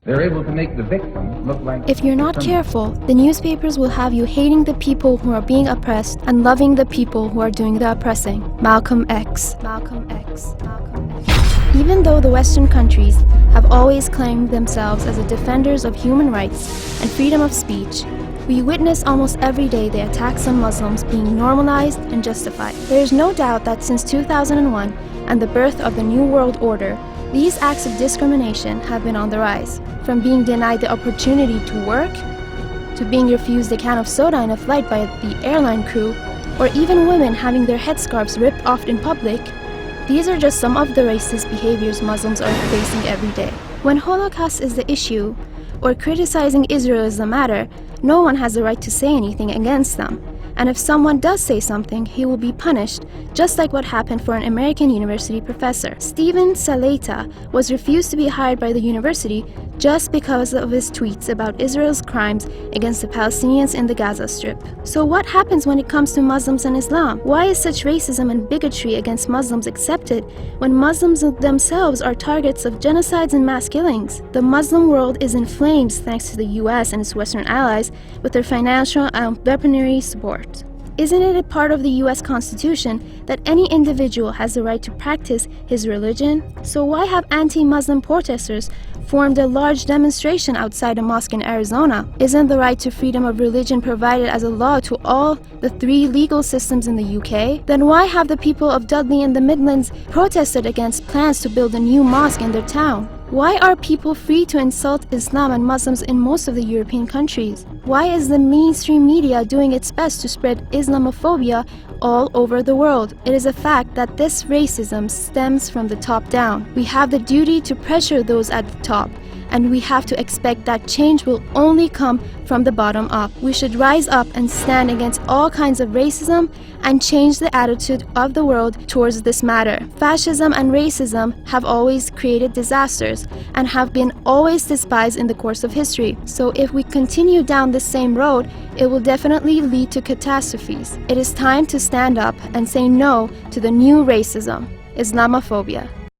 They're able to make the victim look like... If you're not careful, the newspapers will have you hating the people who are being oppressed and loving the people who are doing the oppressing. Malcolm X. Malcolm X. Malcolm X. Even though the Western countries have always claimed themselves as the defenders of human rights and freedom of speech, we witness almost every day the attacks on Muslims being normalized and justified. There is no doubt that since 2001 and the birth of the New World Order, these acts of discrimination have been on the rise. From being denied the opportunity to work, to being refused a can of soda in a flight by the airline crew, or even women having their headscarves ripped off in public, these are just some of the racist behaviors Muslims are facing every day. When Holocaust is the issue, or criticizing Israel is the matter, no one has the right to say anything against them. And if someone does say something, he will be punished, just like what happened for an American university professor. Steven Saleta was refused to be hired by the university just because of his tweets about Israel's crimes against the Palestinians in the Gaza Strip. So what happens when it comes to Muslims and Islam? Why is such racism and bigotry against Muslims accepted when Muslims themselves are targets of genocides and mass killings? The Muslim world is in flames thanks to the US and its Western allies with their financial and weaponry support. Isn't it a part of the US Constitution that any individual has the right to practice his religion? So why have anti-Muslim protesters formed a large demonstration outside a mosque in Arizona? Isn't the right to freedom of religion provided as a law to all the 3 legal systems in the UK? Then why have the people of Dudley in the Midlands protested against plans to build a new mosque in their town? Why are people free to insult Islam and Muslims in most of the European countries? Why is the mainstream media doing its best to spread Islamophobia all over the world? It is a fact that this racism stems from the top down. We have the duty to pressure those at the top, and we have to expect that change will only come from the bottom up. We should rise up and stand against all kinds of racism and change the attitude of the world towards this matter. Fascism and racism have always created disasters and have been always despised in the course of history. So if we continue down the same road, it will definitely lead to catastrophes. It is time to stand up and say no to the new racism, Islamophobia.